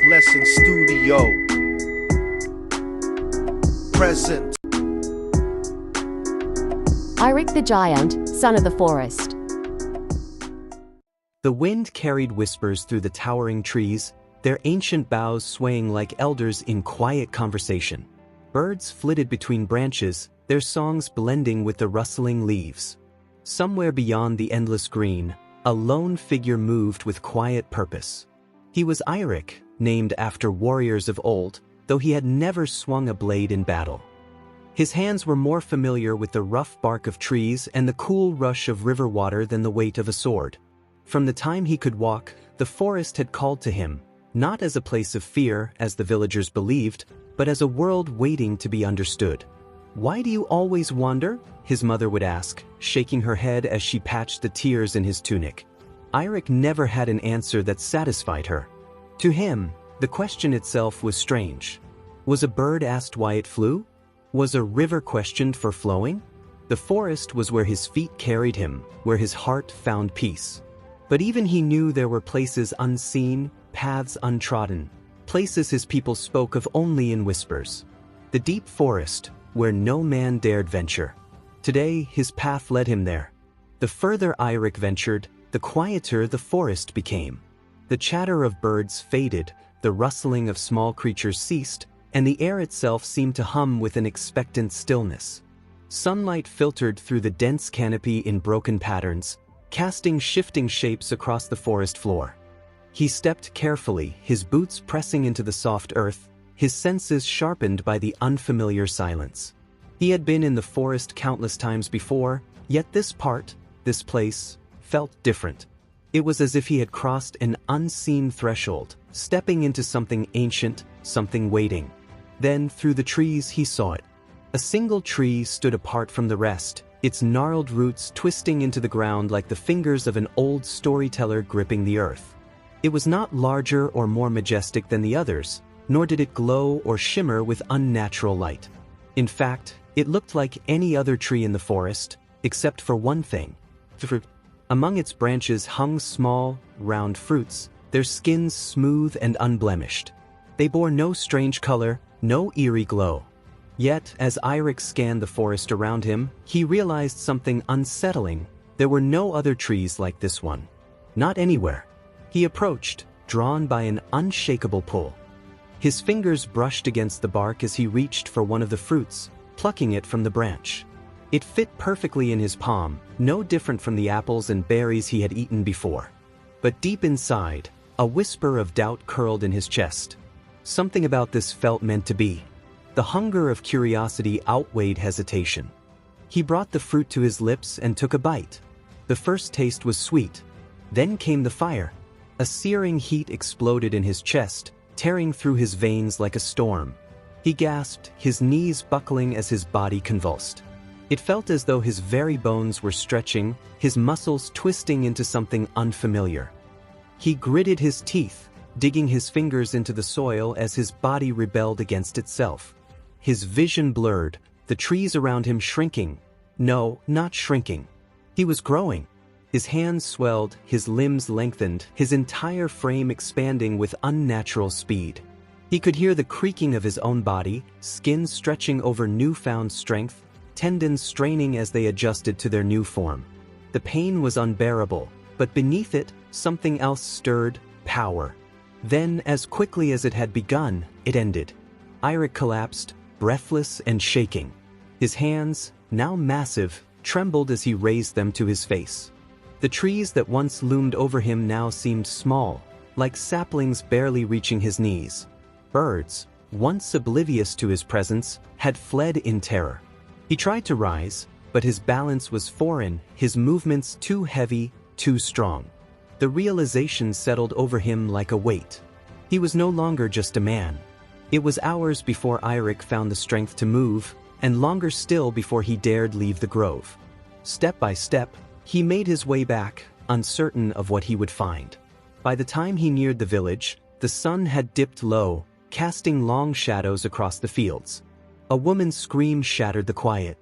Blessing Studio. Present. Eirik the giant, son of the forest. The wind carried whispers through the towering trees, their ancient boughs swaying like elders in quiet conversation. Birds flitted between branches, their songs blending with the rustling leaves. Somewhere beyond the endless green, a lone figure moved with quiet purpose. He was Eirik, named after warriors of old, though he had never swung a blade in battle. His hands were more familiar with the rough bark of trees and the cool rush of river water than the weight of a sword. From the time he could walk, the forest had called to him, not as a place of fear, as the villagers believed, but as a world waiting to be understood. "Why do you always wander?" his mother would ask, shaking her head as she patched the tears in his tunic. Eirik never had an answer that satisfied her. To him, the question itself was strange. Was a bird asked why it flew? Was a river questioned for flowing? The forest was where his feet carried him, where his heart found peace. But even he knew there were places unseen, paths untrodden, places his people spoke of only in whispers. The deep forest, where no man dared venture. Today, his path led him there. The further Eirik ventured, the quieter the forest became. The chatter of birds faded, the rustling of small creatures ceased, and the air itself seemed to hum with an expectant stillness. Sunlight filtered through the dense canopy in broken patterns, casting shifting shapes across the forest floor. He stepped carefully, his boots pressing into the soft earth, his senses sharpened by the unfamiliar silence. He had been in the forest countless times before, yet this place, felt different. It was as if he had crossed an unseen threshold, stepping into something ancient, something waiting. Then, through the trees, he saw it. A single tree stood apart from the rest, its gnarled roots twisting into the ground like the fingers of an old storyteller gripping the earth. It was not larger or more majestic than the others, nor did it glow or shimmer with unnatural light. In fact, it looked like any other tree in the forest, except for one thing. Among its branches hung small, round fruits, their skins smooth and unblemished. They bore no strange color, no eerie glow. Yet, as Eirik scanned the forest around him, he realized something unsettling. There were no other trees like this one. Not anywhere. He approached, drawn by an unshakable pull. His fingers brushed against the bark as he reached for one of the fruits, plucking it from the branch. It fit perfectly in his palm, no different from the apples and berries he had eaten before. But deep inside, a whisper of doubt curled in his chest. Something about this felt meant to be. The hunger of curiosity outweighed hesitation. He brought the fruit to his lips and took a bite. The first taste was sweet. Then came the fire. A searing heat exploded in his chest, tearing through his veins like a storm. He gasped, his knees buckling as his body convulsed. It felt as though his very bones were stretching, his muscles twisting into something unfamiliar. He gritted his teeth, digging his fingers into the soil as his body rebelled against itself. His vision blurred, the trees around him shrinking. No, not shrinking. He was growing. His hands swelled, his limbs lengthened, his entire frame expanding with unnatural speed. He could hear the creaking of his own body, skin stretching over newfound strength, tendons straining as they adjusted to their new form. The pain was unbearable, but beneath it, something else stirred, power. Then, as quickly as it had begun, it ended. Eirik collapsed, breathless and shaking. His hands, now massive, trembled as he raised them to his face. The trees that once loomed over him now seemed small, like saplings barely reaching his knees. Birds, once oblivious to his presence, had fled in terror. He tried to rise, but his balance was foreign, his movements too heavy, too strong. The realization settled over him like a weight. He was no longer just a man. It was hours before Eirik found the strength to move, and longer still before he dared leave the grove. Step by step, he made his way back, uncertain of what he would find. By the time he neared the village, the sun had dipped low, casting long shadows across the fields. A woman's scream shattered the quiet.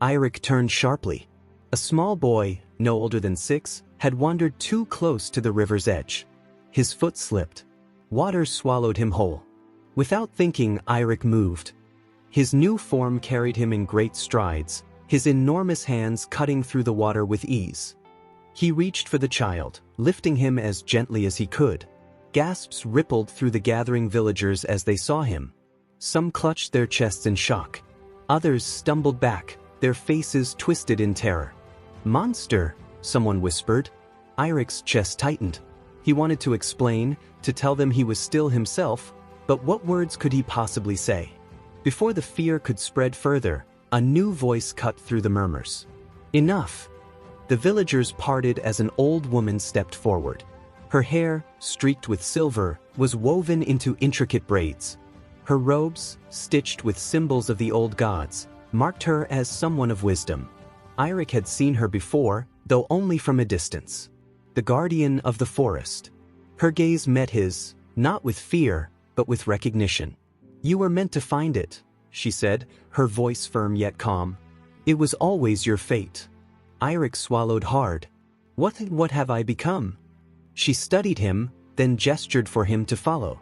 Eirik turned sharply. A small boy, no older than 6, had wandered too close to the river's edge. His foot slipped. Water swallowed him whole. Without thinking, Eirik moved. His new form carried him in great strides, his enormous hands cutting through the water with ease. He reached for the child, lifting him as gently as he could. Gasps rippled through the gathering villagers as they saw him. Some clutched their chests in shock. Others stumbled back, their faces twisted in terror. "Monster," someone whispered. Eirik's chest tightened. He wanted to explain, to tell them he was still himself, but what words could he possibly say? Before the fear could spread further, a new voice cut through the murmurs. "Enough!" The villagers parted as an old woman stepped forward. Her hair, streaked with silver, was woven into intricate braids. Her robes, stitched with symbols of the old gods, marked her as someone of wisdom. Eirik had seen her before, though only from a distance. The guardian of the forest. Her gaze met his, not with fear, but with recognition. "You were meant to find it," she said, her voice firm yet calm. "It was always your fate." Eirik swallowed hard. What have I become?" She studied him, then gestured for him to follow.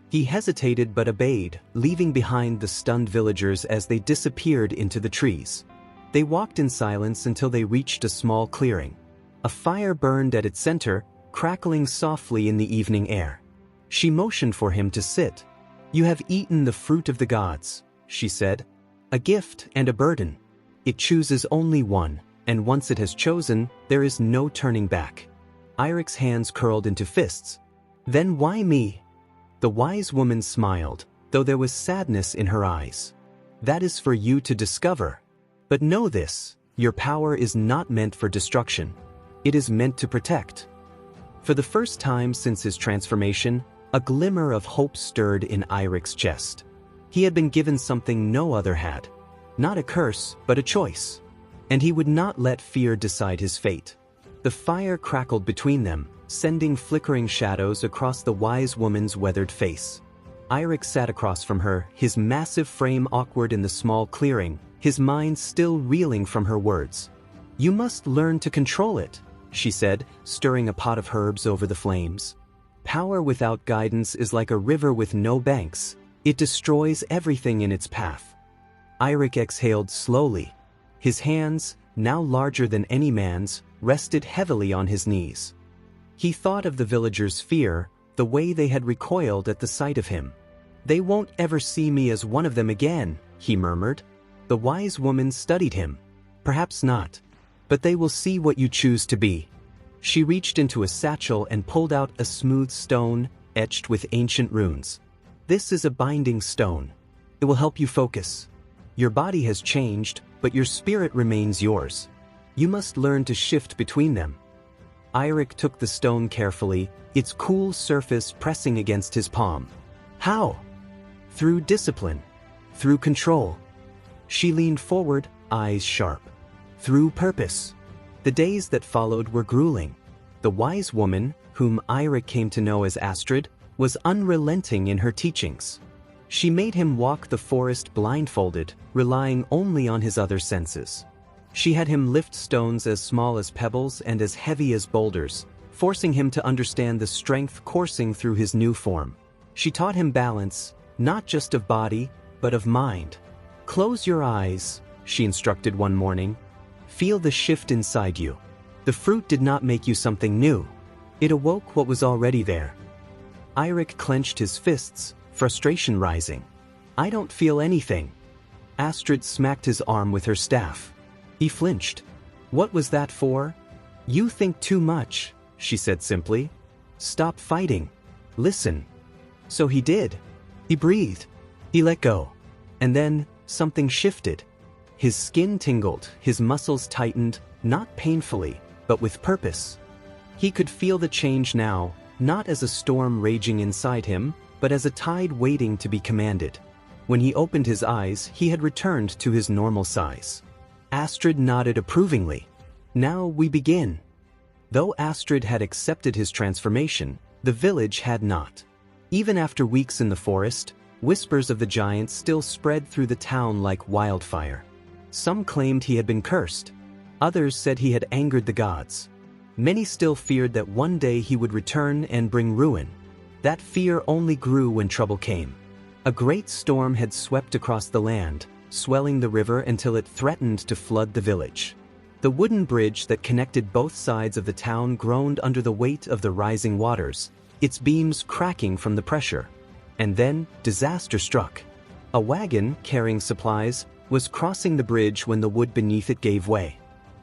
He hesitated but obeyed, leaving behind the stunned villagers as they disappeared into the trees. They walked in silence until they reached a small clearing. A fire burned at its center, crackling softly in the evening air. She motioned for him to sit. "You have eaten the fruit of the gods," she said. "A gift and a burden. It chooses only one, and once it has chosen, there is no turning back." Eirik's hands curled into fists. "Then why me?" The wise woman smiled, though there was sadness in her eyes. "That is for you to discover. But know this, your power is not meant for destruction. It is meant to protect." For the first time since his transformation, a glimmer of hope stirred in Eirik's chest. He had been given something no other had. Not a curse, but a choice. And he would not let fear decide his fate. The fire crackled between them, sending flickering shadows across the wise woman's weathered face. Eirik sat across from her, his massive frame awkward in the small clearing, his mind still reeling from her words. "You must learn to control it," she said, stirring a pot of herbs over the flames. "Power without guidance is like a river with no banks. It destroys everything in its path." Eirik exhaled slowly. His hands, now larger than any man's, rested heavily on his knees. He thought of the villagers' fear, the way they had recoiled at the sight of him. "They won't ever see me as one of them again," he murmured. The wise woman studied him. "Perhaps not. But they will see what you choose to be." She reached into a satchel and pulled out a smooth stone, etched with ancient runes. "This is a binding stone. It will help you focus. Your body has changed, but your spirit remains yours. You must learn to shift between them." Eirik took the stone carefully, its cool surface pressing against his palm. "How?" "Through discipline. Through control." She leaned forward, eyes sharp. "Through purpose." The days that followed were grueling. The wise woman, whom Eirik came to know as Astrid, was unrelenting in her teachings. She made him walk the forest blindfolded, relying only on his other senses. She had him lift stones as small as pebbles and as heavy as boulders, forcing him to understand the strength coursing through his new form. She taught him balance, not just of body, but of mind. "Close your eyes," she instructed one morning. "Feel the shift inside you. The fruit did not make you something new. It awoke what was already there." Eirik clenched his fists, frustration rising. "I don't feel anything." Astrid smacked his arm with her staff. He flinched. "What was that for?" "You think too much," she said simply. "Stop fighting. Listen." So he did. He breathed. He let go. And then, something shifted. His skin tingled, his muscles tightened, not painfully, but with purpose. He could feel the change now, not as a storm raging inside him, but as a tide waiting to be commanded. When he opened his eyes, he had returned to his normal size. Astrid nodded approvingly. "Now we begin." Though Astrid had accepted his transformation, the village had not. Even after weeks in the forest, whispers of the giant still spread through the town like wildfire. Some claimed he had been cursed. Others said he had angered the gods. Many still feared that one day he would return and bring ruin. That fear only grew when trouble came. A great storm had swept across the land, swelling the river until it threatened to flood the village. The wooden bridge that connected both sides of the town groaned under the weight of the rising waters, its beams cracking from the pressure. And then, disaster struck. A wagon, carrying supplies, was crossing the bridge when the wood beneath it gave way.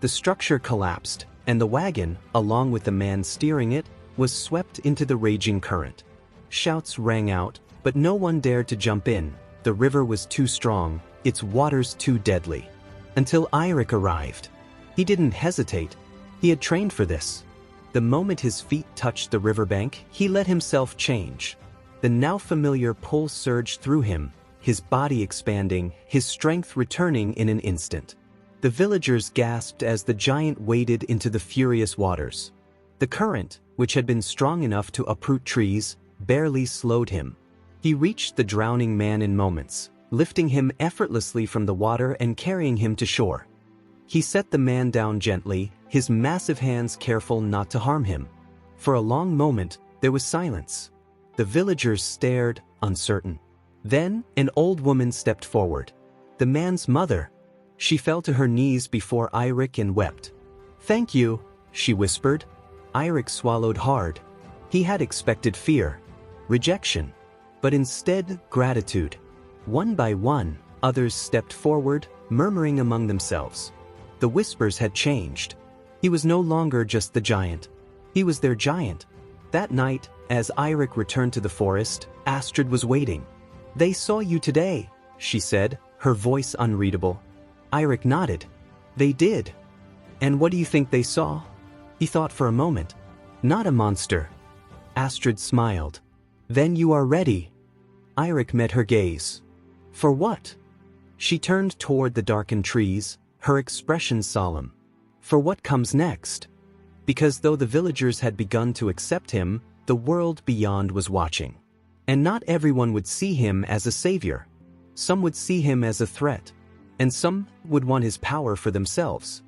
The structure collapsed, and the wagon, along with the man steering it, was swept into the raging current. Shouts rang out, but no one dared to jump in. The river was too strong, its waters too deadly. Until Eirik arrived. He didn't hesitate. He had trained for this. The moment his feet touched the riverbank, he let himself change. The now familiar pull surged through him, his body expanding, his strength returning in an instant. The villagers gasped as the giant waded into the furious waters. The current, which had been strong enough to uproot trees, barely slowed him. He reached the drowning man in moments, lifting him effortlessly from the water and carrying him to shore. He set the man down gently, his massive hands careful not to harm him. For a long moment, there was silence. The villagers stared, uncertain. Then, an old woman stepped forward. The man's mother. She fell to her knees before Eirik and wept. "Thank you," she whispered. Eirik swallowed hard. He had expected fear, rejection, but instead gratitude. One by one, others stepped forward, murmuring among themselves. The whispers had changed. He was no longer just the giant. He was their giant. That night, as Eirik returned to the forest, Astrid was waiting. "They saw you today," she said, her voice unreadable. Eirik nodded. "They did. And what do you think they saw?" He thought for a moment. "Not a monster." Astrid smiled. "Then you are ready." Eirik met her gaze. "For what?" She turned toward the darkened trees, her expression solemn. "For what comes next?" Because though the villagers had begun to accept him, the world beyond was watching. And not everyone would see him as a savior. Some would see him as a threat. And some would want his power for themselves.